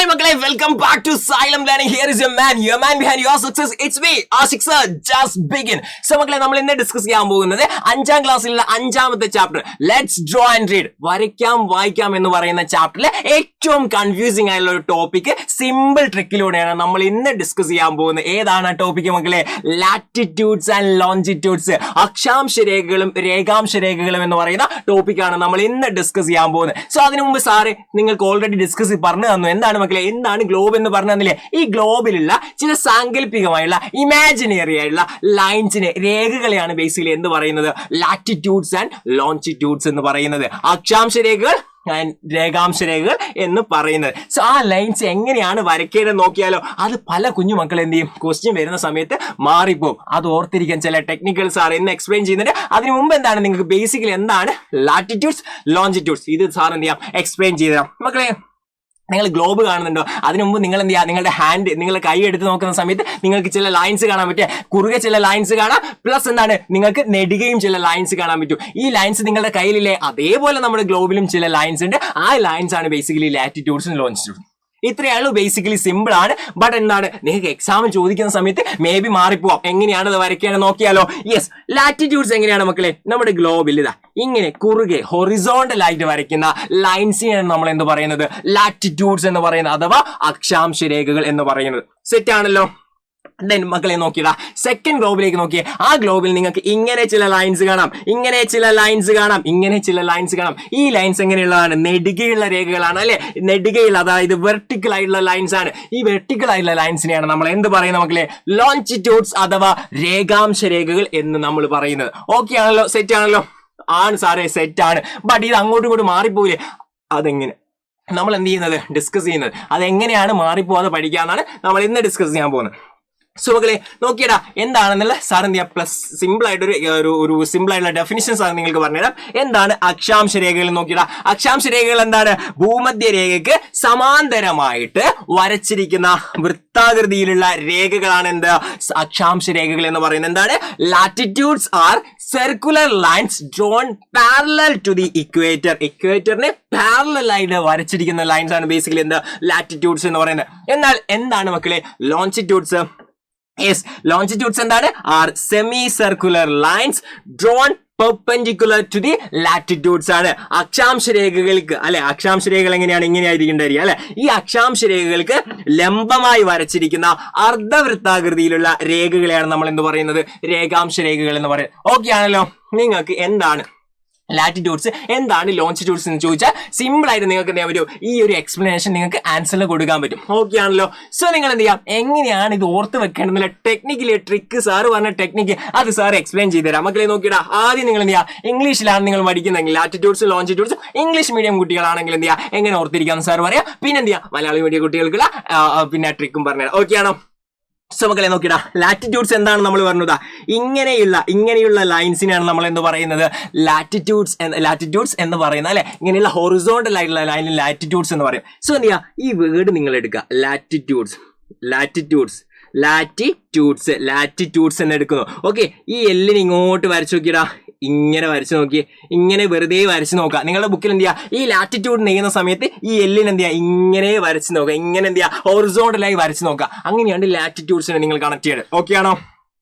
Hi Makalai, welcome back to Xylem Learning. Here is your man behind your success. It's me, Ashik sir. Just begin. So Makalai, നമ്മൾ ഇന്ന് discuss ചെയ്യാൻ പോകുന്നത് 5ാം ക്ലാസ്സിലുള്ള 5ാമത്തെ chapter let's draw and read, വരയ്ക്കാം വായിക്കാം എന്ന് പറയുന്ന ചാപ്റ്ററിലെ ഏറ്റവും കൺഫ്യൂസിംഗ് ആയിട്ടുള്ള ഒരു ടോപ്പിക് സിമ്പിൾ ട്രിക്കിലൂടെയാണ് നമ്മൾ ഇന്ന് ഡിസ്കസ് ചെയ്യാൻ പോകുന്നത്. ഏതാണ് ആ ടോപ്പിക് മക്കളെ? ലാറ്റിറ്റ്യൂഡ്സ് ആൻഡ് ലോഞ്ചിറ്റ്യൂഡ്സ്, അക്ഷാംശ രേഖകളും രേഖാംശ രേഖകളും എന്ന് പറയുന്ന ടോപ്പിക്കാണ് നമ്മൾ ഇന്ന് ഡിസ്കസ് ചെയ്യാൻ പോകുന്നത്. സോ അതിനു മുമ്പ് സാറ് നിങ്ങൾക്ക് ഓൾറെഡി ഡിസ്കസ് പറഞ്ഞു തന്നു. എന്താണ് മക്കളെ, എന്താണ് ഗ്ലോബ് എന്ന് പറഞ്ഞു തന്നില്ലേ? ഈ ഗ്ലോബിലുള്ള ചില സാങ്കല്പികമായുള്ള ഇമാജിനറി ആയിട്ടുള്ള ലൈൻസിനെ, രേഖകളെയാണ് ബേസിക്കലി എന്ത് പറയുന്നത്? ലാറ്റിറ്റ്യൂഡ്സ് ആൻഡ് ലോഞ്ചിറ്റ്യൂഡ്സ് എന്ന് പറയുന്നത്. അക്ഷാംശ രേഖകൾ രേഖാംശ രേഖകൾ എന്ന് പറയുന്നത്. സോ ആ ലൈൻസ് എങ്ങനെയാണ് വരയ്ക്കേണ്ടത് നോക്കിയാലോ. അത് പല കുഞ്ഞു മക്കൾ എന്ത് ചെയ്യും, ക്വസ്റ്റ്യൻ വരുന്ന സമയത്ത് മാറിപ്പോകും. അത് ഓർത്തിരിക്കാൻ ചില ടെക്നിക്കൽസ് സാർ എന്ന് എക്സ്പ്ലെയിൻ ചെയ്യുന്നുണ്ട്. അതിന് മുമ്പ് എന്താണ് നിങ്ങൾക്ക് ബേസിക്കലി എന്താണ് ലാറ്റിറ്റ്യൂഡ്സ് ലോഞ്ചിറ്റ്യൂഡ്സ്, ഇത് സാർ എന്ത് ചെയ്യാം എക്സ്പ്ലെയിൻ ചെയ്തുതരാം. മക്കളെ, നിങ്ങൾ ഗ്ലോബ് കാണുന്നുണ്ടോ? അതിനു മുമ്പ് നിങ്ങൾ എന്ത് ചെയ്യുക, നിങ്ങളുടെ ഹാൻഡ്, നിങ്ങളുടെ കൈ എടുത്ത് നോക്കുന്ന സമയത്ത് നിങ്ങൾക്ക് ചില ലൈൻസ് കാണാൻ പറ്റുക, കുറുകെ ചില ലൈൻസ് കാണാം, പ്ലസ് എന്താണ് നിങ്ങൾക്ക് നെടുകയും ചില ലൈൻസ് കാണാൻ പറ്റും. ഈ ലൈൻസ് നിങ്ങളുടെ കയ്യിലില്ലേ, അതേപോലെ നമ്മുടെ ഗ്ലോബിലും ചില ലൈൻസ് ഉണ്ട്. ആ ലൈൻസ് ആണ് ബേസിക്കലി ലാറ്റിറ്റ്യൂഡ്സും ലോഞ്ചിറ്റ്യൂഡ്സും. ഇത്രയാണ് ബേസിക്കലി സിമ്പിൾ ആണ്. ബട്ട് എന്താണ് നിങ്ങൾക്ക് എക്സാമിൽ ചോദിക്കുന്ന സമയത്ത് മേ ബി മാറിപ്പോവാം. എങ്ങനെയാണ് അത് വരയ്ക്കുകയാണ് നോക്കിയാലോ. യെസ്, ലാറ്റിറ്റ്യൂഡ്സ് എങ്ങനെയാണ് മക്കളെ? നമ്മുടെ ഗ്ലോബിൽ ഇതാ ഇങ്ങനെ കുറുകെ ഹൊറിസോണ്ടൽ ആയിട്ട് വരയ്ക്കുന്ന ലൈൻസിനെയാണ് നമ്മൾ എന്ത് പറയുന്നത്? ലാറ്റിറ്റ്യൂഡ്സ് എന്ന് പറയുന്നത്, അഥവാ അക്ഷാംശ രേഖകൾ എന്ന് പറയുന്നത്. സെറ്റ് ആണല്ലോ. മക്കളെ നോക്കിയതാ സെക്കൻഡ് ഗ്ലോബിലേക്ക് നോക്കിയേ. ആ ഗ്ലോബിൽ നിങ്ങൾക്ക് ഇങ്ങനെ ചില ലൈൻസ് കാണാം, ഇങ്ങനെ ചില ലൈൻസ് കാണാം, ഇങ്ങനെ ചില ലൈൻസ് കാണാം. ഈ ലൈൻസ് എങ്ങനെയുള്ളതാണ്? നെടുകയുള്ള രേഖകളാണ് അല്ലെ? നെടുകയുള്ള, അതായത് വെർട്ടിക്കൽ ആയിട്ടുള്ള ലൈൻസ് ആണ്. ഈ വെർട്ടിക്കൽ ആയിട്ടുള്ള ലൈൻസിനെയാണ് നമ്മൾ എന്ത് പറയുന്നത് മക്കളെ? ലോഞ്ചിറ്റ്യൂഡ്സ് അഥവാ രേഖാംശ രേഖകൾ എന്ന് നമ്മൾ പറയുന്നത്. ഓക്കെ ആണല്ലോ, സെറ്റ് ആണല്ലോ? ആണ് സാറേ, സെറ്റ് ആണ്. ബട്ട് ഇത് അങ്ങോട്ടും ഇങ്ങോട്ടും മാറിപ്പോയില്ലേ? അതെങ്ങനെ നമ്മൾ എന്ത് ചെയ്യുന്നത്, ഡിസ്കസ് ചെയ്യുന്നത്? അതെങ്ങനെയാണ് മാറിപ്പോവാതെ പഠിക്കാന്നാണ് നമ്മൾ ഇന്ന് ഡിസ്കസ് ചെയ്യാൻ പോകുന്നത്. സോ മക്കളെ നോക്കിയടാ, എന്താണെന്നുള്ള സാർ എന്ത് ചെയ്യാം, പ്ലസ് സിമ്പിൾ ആയിട്ട് ഒരു സിമ്പിൾ ആയിട്ടുള്ള ഡെഫിനിഷൻ സാർ നിങ്ങൾക്ക് പറഞ്ഞുതരാം. എന്താണ് അക്ഷാംശ രേഖകൾ നോക്കിയടാ. അക്ഷാംശ രേഖകൾ എന്താണ്? ഭൂമധ്യ രേഖയ്ക്ക് സമാന്തരമായിട്ട് വരച്ചിരിക്കുന്ന വൃത്താകൃതിയിലുള്ള രേഖകളാണ് എന്ത്? അക്ഷാംശ രേഖകൾ എന്ന് പറയുന്നത്. എന്താണ്? Latitudes are circular lines drawn parallel to the equator. ഇക്വേറ്ററിന് പാരലൽ ആയിട്ട് വരച്ചിരിക്കുന്ന ലൈൻസ് ആണ് ബേസിക്കലി എന്ത്? ലാറ്റിറ്റ്യൂഡ്സ് എന്ന് പറയുന്നത്. എന്നാൽ എന്താണ് മക്കളെ ലോഞ്ചിറ്റ്യൂഡ്സ്? Yes, longitudes എന്താണ്? Are semi-circular lines drawn perpendicular to the latitudes ആണ്. അക്ഷാംശ രേഖകൾക്ക് അല്ലെ, അക്ഷാംശ രേഖകൾ എങ്ങനെയാണ്? ഇങ്ങനെ ആയിരിക്കേണ്ടത് അല്ലെ? ഈ അക്ഷാംശ രേഖകൾക്ക് ലംബമായി വരച്ചിരിക്കുന്ന അർദ്ധവൃത്താകൃതിയിലുള്ള രേഖകളെയാണ് നമ്മൾ എന്ത് പറയുന്നത്? രേഖാംശ രേഖകൾ എന്ന് പറയുന്നത്. ഓക്കെ ആണല്ലോ? നിങ്ങൾക്ക് എന്താണ് ലാറ്റിറ്റ്യൂഡ്സ്, എന്താണ് ലോഞ്ചിറ്റ്യൂഡ്സ് എന്ന് ചോദിച്ചാൽ സിമ്പിൾ ആയിട്ട് നിങ്ങൾക്ക് എന്ത് ചെയ്യാൻ പറ്റും? ഈ ഒരു എക്സ്പ്ലനേഷൻ നിങ്ങൾക്ക് ആൻസറിൽ കൊടുക്കാൻ പറ്റും. ഓക്കെ ആണല്ലോ? സോ നിങ്ങൾ എന്ത് ചെയ്യാം, എങ്ങനെയാണ് ഇത് ഓർത്ത് വെക്കേണ്ടതില്ല ടെക്നിക്കലി ട്രിക്ക് സാറ് പറഞ്ഞ ടെക്നിക്ക് അത് സാർ എക്സ്പ്ലെയിൻ ചെയ്തുതരാം. മക്കളെ നോക്കിയിടാ, ആദ്യം നിങ്ങൾ എന്ത് ചെയ്യുക, ഇംഗ്ലീഷിലാണ് നിങ്ങൾ പഠിക്കുന്നതെങ്കിൽ ലാറ്റിറ്റ്യൂഡ്സ് ലോഞ്ചിറ്റ്യൂഡ്സ് ഇംഗ്ലീഷ് മീഡിയം കുട്ടികളാണെങ്കിൽ എന്ത് ചെയ്യുക, എങ്ങനെ ഓർത്തിരിക്കാമെന്ന് സാർ പറയാം. പിന്നെ എന്ത് ചെയ്യുക, മലയാളി മീഡിയം കുട്ടികൾക്കുള്ള പിന്നെ ട്രിക്കും പറഞ്ഞുതരാം. ഓക്കെ ആണോ? സോ മക്കളെ നോക്കിടാ, ലാറ്റിറ്റ്യൂഡ്സ് എന്താണ് നമ്മൾ പറഞ്ഞത്? ഇങ്ങനെയുള്ള ലൈൻസിനെയാണ് നമ്മൾ എന്ത് പറയുന്നത്? ലാറ്റിറ്റ്യൂഡ്സ് എന്ന് പറയുന്നത് അല്ലെ? ഇങ്ങനെയുള്ള ഹൊറിസോണ്ടൽ ആയിട്ടുള്ള ലൈനിൽ ലാറ്റിറ്റ്യൂഡ്സ് എന്ന് പറയും. സോ എന്ത് ചെയ്യുക, ഈ വേർഡ് നിങ്ങൾ എടുക്കുക, ലാറ്റിറ്റ്യൂഡ്സ് എന്ന് എടുക്കുന്നു. ഓക്കെ, ഈ എല്ലിന് ഇങ്ങോട്ട് വരച്ചു നോക്കിയിടാ, ഇങ്ങനെ വരച്ചു നോക്കി, ഇങ്ങനെ വെറുതെ വരച്ചു നോക്കുക. നിങ്ങളുടെ ബുക്കിൽ എന്ത് ചെയ്യുക, ഈ ലാറ്റിറ്റ്യൂഡ് നെയ്യുന്ന സമയത്ത് ഈ എല്ലിന് എന്ത് ചെയ്യുക, ഇങ്ങനെ വരച്ച് നോക്കുക, ഇങ്ങനെ എന്ത് ചെയ്യുക, ഹൊറിസോണ്ടലായി വരച്ച് നോക്കുക. അങ്ങനെയാണ് ലാറ്റിറ്റ്യൂഡ്സിനെ നിങ്ങൾ കണക്ട് ചെയ്യുന്നത്. ഓക്കെ ആണോ?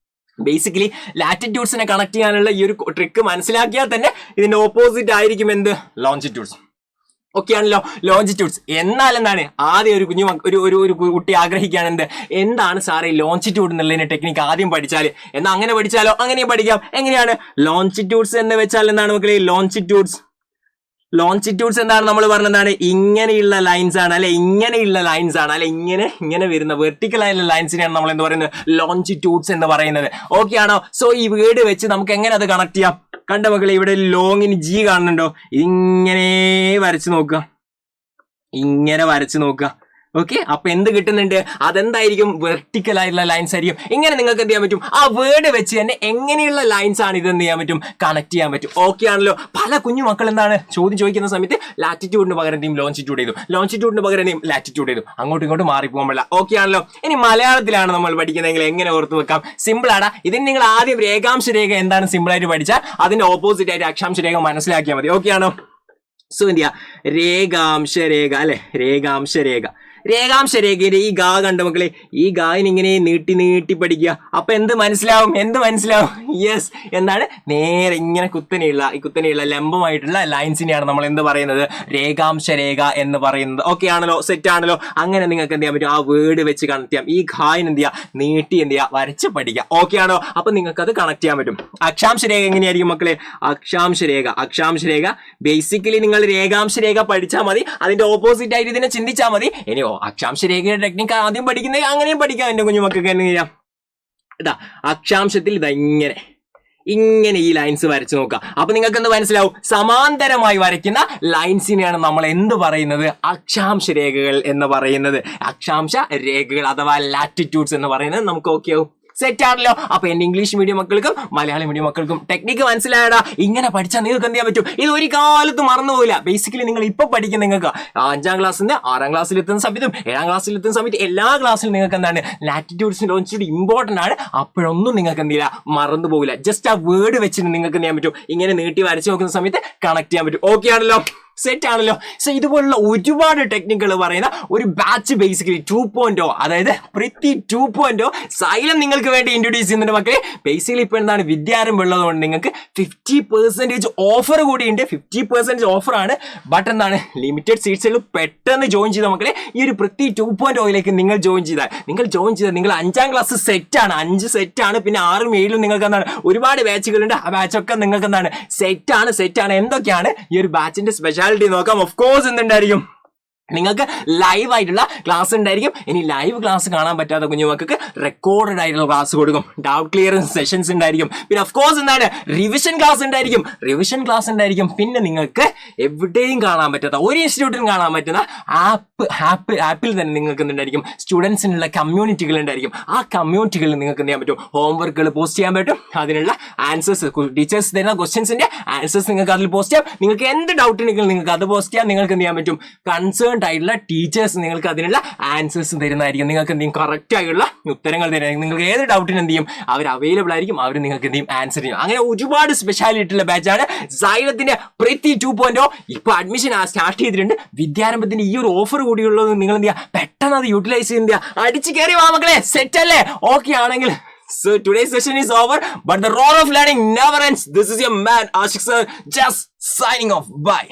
ബേസിക്കലി ലാറ്റിറ്റ്യൂഡ്സിനെ കണക്ട് ചെയ്യാനുള്ള ഈ ഒരു ട്രിക്ക് മനസ്സിലാക്കിയാൽ തന്നെ ഇതിന്റെ ഓപ്പോസിറ്റ് ആയിരിക്കും എന്ത്? ലോഞ്ചിറ്റ്യൂഡ്സ്. ഓക്കെ ആണല്ലോ? ലോഞ്ചിറ്റ്യൂഡ്സ്. എന്നാൽ എന്താണ്, ആദ്യം ഒരു കുട്ടി ആഗ്രഹിക്കുകയാണ് എന്താണ് സാറേ ലോഞ്ചിറ്റ്യൂഡ് എന്നുള്ളതിന്റെ ടെക്നിക്ക് ആദ്യം പഠിച്ചാൽ, എന്നാൽ അങ്ങനെ പഠിച്ചാലോ? അങ്ങനെ പഠിക്കാം. എങ്ങനെയാണ് ലോഞ്ചിറ്റ്യൂഡ്സ് എന്ന് വെച്ചാൽ? എന്താണ് മക്കളെ ലോഞ്ചിറ്റ്യൂഡ്സ് എന്താണ് നമ്മൾ പറഞ്ഞതാണ്? ഇങ്ങനെയുള്ള ലൈൻസ് ആണ് അല്ലെ? ഇങ്ങനെയുള്ള ലൈൻസ് ആണ് അല്ലെ? ഇങ്ങനെ വരുന്ന വെർട്ടിക്കൽ ആയിട്ടുള്ള ലൈൻസിനെയാണ് നമ്മൾ എന്ത് പറയുന്നത്? ലോഞ്ചിറ്റ്യൂഡ്സ് എന്ന് പറയുന്നത്. ഓക്കെ ആണോ? സോ ഈ വേർഡ് വെച്ച് നമുക്ക് എങ്ങനെ അത് കണക്ട് ചെയ്യാം? കണ്ട മക്കളെ, ഇവിടെ ലോങ്ങിന് ജി കാണുന്നുണ്ടോ? ഇങ്ങനെ വരച്ചു നോക്കുക, ഇങ്ങനെ വരച്ചു നോക്കുക. ഓക്കെ, അപ്പൊ എന്ത് കിട്ടുന്നുണ്ട്? അതെന്തായിരിക്കും? വെർട്ടിക്കൽ ആയിട്ടുള്ള ലൈൻസ് ആയിരിക്കും. ഇങ്ങനെ നിങ്ങൾക്ക് എന്ത് ചെയ്യാൻ പറ്റും? ആ വേർഡ് വെച്ച് തന്നെ എങ്ങനെയുള്ള ലൈൻസ് ആണ് ഇതെന്ത് ചെയ്യാൻ പറ്റും? കണക്ട് ചെയ്യാൻ പറ്റും. ഓക്കെ ആണല്ലോ? പല കുഞ്ഞു മക്കൾ എന്താണ് ചോദിക്കുന്ന സമയത്ത് ലാറ്റിറ്റ്യൂഡിന് പകരം എന്തെയും ലോഞ്ചിറ്റ്യൂഡ് ചെയ്തു, ലോഞ്ചിറ്റ്യൂഡിന് പകരം എന്തെയും ലാറ്റിറ്റ്യൂഡ് ചെയ്തു, അങ്ങോട്ടും ഇങ്ങോട്ടും മാറിപ്പോകാൻ പറ്റില്ല. ഓക്കെ ആണല്ലോ? ഇനി മലയാളത്തിലാണ് നമ്മൾ പഠിക്കുന്നതെങ്കിൽ എങ്ങനെ ഓർത്ത് വെക്കാം? സിമ്പിൾ ആണ്. ഇതിന് നിങ്ങൾ ആദ്യം രേഖാംശ രേഖ എന്താണ് സിമ്പിൾ ആയിട്ട് പഠിച്ചാൽ അതിന്റെ ഓപ്പോസിറ്റ് ആയിട്ട് അക്ഷാംശ രേഖ മനസ്സിലാക്കിയാൽ മതി. ഓക്കെ ആണോ? സോ എന്ത് ചെയ്യാ, രേഖാംശ രേഖ അല്ലെ? രേഖാംശ രേഖ രേഖാംശ രേഖയുടെ ഈ ഗാ കണ്ട മക്കളെ, ഈ ഗായിന് ഇങ്ങനെ നീട്ടി നീട്ടി പഠിക്കുക. അപ്പൊ എന്ത് മനസ്സിലാവും? യെസ്, എന്താണ്? നേരെ ഇങ്ങനെ കുത്തനെയുള്ള ലംബമായിട്ടുള്ള ലൈൻസിനെയാണ് നമ്മൾ എന്ത് പറയുന്നത്? രേഖാംശ രേഖ എന്ന് പറയുന്നത്. ഓക്കെ ആണല്ലോ? സെറ്റ് ആണല്ലോ? അങ്ങനെ നിങ്ങൾക്ക് എന്ത് ചെയ്യാൻ പറ്റും? ആ വേർഡ് വെച്ച് കണക്ട് ചെയ്യാം. ഈ ഗായിന് എന്ത് ചെയ്യുക? നീട്ടി എന്ത് ചെയ്യുക? വരച്ച് പഠിക്കുക. ഓക്കെ ആണോ? അപ്പൊ നിങ്ങൾക്ക് അത് കണക്ട് ചെയ്യാൻ പറ്റും. അക്ഷാംശ രേഖ എങ്ങനെയായിരിക്കും മക്കളെ? അക്ഷാംശ രേഖ ബേസിക്കലി നിങ്ങൾ രേഖാംശ രേഖ പഠിച്ചാൽ മതി, അതിന്റെ ഓപ്പോസിറ്റ് ആയിട്ട് ഇതിനെ ചിന്തിച്ചാൽ മതി. ഇനിയോ അക്ഷാംശ രേഖയുടെ ടെക്നിക്ക് ആദ്യം പഠിക്കുന്നത് അങ്ങനെയും പഠിക്കാം. എന്റെ കുഞ്ഞുമക്കൾക്ക് എന്ത് ചെയ്യാം? ഇതാ അക്ഷാംശത്തിൽ ഇതാ ഇങ്ങനെ ഈ ലൈൻസ് വരച്ചു നോക്കുക. അപ്പൊ നിങ്ങൾക്ക് എന്ത് മനസ്സിലാവും? സമാന്തരമായി വരയ്ക്കുന്ന ലൈൻസിനെയാണ് നമ്മൾ എന്ത് പറയുന്നത്? അക്ഷാംശ രേഖകൾ എന്ന് പറയുന്നത്. അക്ഷാംശ രേഖകൾ അഥവാ ലാറ്റിറ്റ്യൂഡ്സ് എന്ന് പറയുന്നത് നമുക്ക് ഓക്കെ ആവും. സെറ്റ് ആണല്ലോ? അപ്പൊ എന്റെ ഇംഗ്ലീഷ് മീഡിയം മക്കൾക്കും മലയാളം മീഡിയം മക്കൾക്കും ടെക്നിക്ക് മനസ്സിലായടാ. ഇങ്ങനെ പഠിച്ചാൽ നിങ്ങൾക്ക് എന്ത് ചെയ്യാൻ പറ്റും? ഇത് ഒരു കാലത്ത് മറന്നുപോകില്ല. ബേസിക്കലി നിങ്ങൾ ഇപ്പൊ പഠിക്കുന്ന നിങ്ങൾക്ക് 5ാം ക്ലാസ്സിൽ നിന്ന് 6ാം ക്ലാസ്സിൽ എത്തുന്ന സമയത്തും 7ാം ക്ലാസ്സിൽ എത്തുന്ന സമയത്ത് എല്ലാ ക്ലാസ്സിലും നിങ്ങൾക്ക് എന്താണ് ലാറ്റിറ്റ്യൂഡ്സിന്റെ കുറച്ചുകൂടി ഇമ്പോർട്ടന്റ് ആണ്. അപ്പോഴൊന്നും നിങ്ങൾക്ക് എന്ത് ചെയ്യില്ല, മറന്നു പോകില്ല. ജസ്റ്റ് ആ വേർഡ് വെച്ചിട്ട് നിങ്ങൾക്ക് എന്ത് ചെയ്യാൻ പറ്റും? ഇങ്ങനെ നീട്ടി വരച്ച് നോക്കുന്ന സമയത്ത് കണക്ട് ചെയ്യാൻ പറ്റും. ഓക്കെ ആണല്ലോ? സെറ്റ് ആണല്ലോ? സോ ഇതുപോലുള്ള ഒരുപാട് ടെക്നിക്കുകൾ പറയുന്ന ഒരു ബാച്ച് ബേസിക്കലി 2.0, അതായത് പൃഥ്വി 2.0 സൈലം നിങ്ങൾക്ക് വേണ്ടി ഇൻട്രൊഡ്യൂസ് ചെയ്യുന്നുണ്ട് മക്കളെ. ബേസിക്കലി ഇപ്പോൾ എന്താണ് വിദ്യാരംഭം ഉള്ളതുകൊണ്ട് നിങ്ങൾക്ക് 50% ഓഫർ കൂടിയുണ്ട്. 50% ഓഫർ ആണ്. ബട്ട് എന്താണ് ലിമിറ്റഡ് സീറ്റ്സുകൾ പെട്ടെന്ന് ജോയിൻ ചെയ്ത മക്കളെ. ഈ ഒരു പൃഥ്വി 2.0യിലേക്ക് നിങ്ങൾ ജോയിൻ ചെയ്താൽ നിങ്ങൾ 5ാം ക്ലാസ് സെറ്റാണ്. 5 സെറ്റാണ്. പിന്നെ 6ഉം 7ഉം നിങ്ങൾക്ക് എന്താണ് ഒരുപാട് ബാച്ചുകളുണ്ട്. ആ ബാച്ചൊക്കെ നിങ്ങൾക്ക് എന്താണ് സെറ്റാണ്. എന്തൊക്കെയാണ് ഈ ഒരു ബാച്ചിന്റെ സ്പെഷ്യാലിറ്റി നോക്കാം. ഓഫ് കോഴ്സ് എന്തുണ്ടായിരിക്കും? നിങ്ങൾക്ക് ലൈവ് ആയിട്ടുള്ള ക്ലാസ് ഉണ്ടായിരിക്കും. ഇനി ലൈവ് ക്ലാസ് കാണാൻ പറ്റാത്ത കുഞ്ഞുമക്കൾക്ക് റെക്കോർഡഡ് ആയിട്ടുള്ള ക്ലാസ് കൊടുക്കും. ഡൗട്ട് ക്ലിയറൻസ് സെഷൻസ് ഉണ്ടായിരിക്കും. പിന്നെ ഓഫ് കോഴ്സ് എന്താണ് റിവിഷൻ ക്ലാസ് ഉണ്ടായിരിക്കും. പിന്നെ നിങ്ങൾക്ക് എവിടെയും കാണാൻ പറ്റാത്ത, ഒരു ഇൻസ്റ്റിറ്റ്യൂട്ടിലും കാണാൻ പറ്റുന്ന ആപ്പിൽ തന്നെ നിങ്ങൾക്ക് എന്തുണ്ടായിരിക്കും? സ്റ്റുഡൻസിനുള്ള കമ്മ്യൂണിറ്റികൾ ഉണ്ടായിരിക്കും. ആ കമ്മ്യൂണിറ്റികളിൽ നിങ്ങൾക്ക് എന്ത് ചെയ്യാൻ പറ്റും? ഹോംവർക്കുകൾ പോസ്റ്റ് ചെയ്യാൻ പറ്റും. അതിനുള്ള ആൻസേഴ്സ്, ടീച്ചേഴ്സ് തരുന്ന ക്വസ്റ്റ്യൻസിന്റെ ആൻസേഴ്സ് നിങ്ങൾക്ക് അതിൽ പോസ്റ്റ് ചെയ്യാം. നിങ്ങൾക്ക് എന്ത് ഡൗട്ട് ഉണ്ടെങ്കിലും നിങ്ങൾക്ക് അത് പോസ്റ്റ് ചെയ്യാം. നിങ്ങൾക്ക് എന്ത് ചെയ്യാൻ പറ്റും? കൺസേൺ ആയിട്ടുള്ള ടീച്ചേഴ്സ് നിങ്ങൾക്ക് അതിനുള്ള ആൻസേഴ്സ് തരുന്നതായിരിക്കും. നിങ്ങൾക്ക് എന്ത് ചെയ്യും? കറക്റ്റ് ആയിട്ടുള്ള ഉത്തരങ്ങൾ തരുന്നതായിരിക്കും. നിങ്ങൾക്ക് ഏത് ഡൗട്ടിന് എന്ത് ചെയ്യും? അവർ അവൈലബിൾ ആയിരിക്കും. അവർ നിങ്ങൾക്ക് എന്ത് ചെയ്യും? ആൻസർ ചെയ്യും. അങ്ങനെ ഒരുപാട് സ്പെഷ്യാലിറ്റി ഉള്ള ബാച്ചാണ് സൈലത്തിന്റെ പൃഥ്വി 2.0. ഇപ്പൊ അഡ്മിഷൻ സ്റ്റാർട്ട് ചെയ്തിട്ടുണ്ട്. വിദ്യാരംഭത്തിന്റെ ഈ ഒരു ഓഫർ കൂടിയുള്ളത് നിങ്ങൾ എന്ത് ചെയ്യുക? പെട്ടെന്ന് അത് യൂട്ടിലൈസ് ചെയ്യുക. അടിച്ചു കയറി വാ മക്കളെ. സെറ്റ് അല്ലേ? ഓക്കെ ആണെങ്കിൽ so today's session is over, but the roar of learning never ends. This is your man Ashik sir, just signing off. Bye.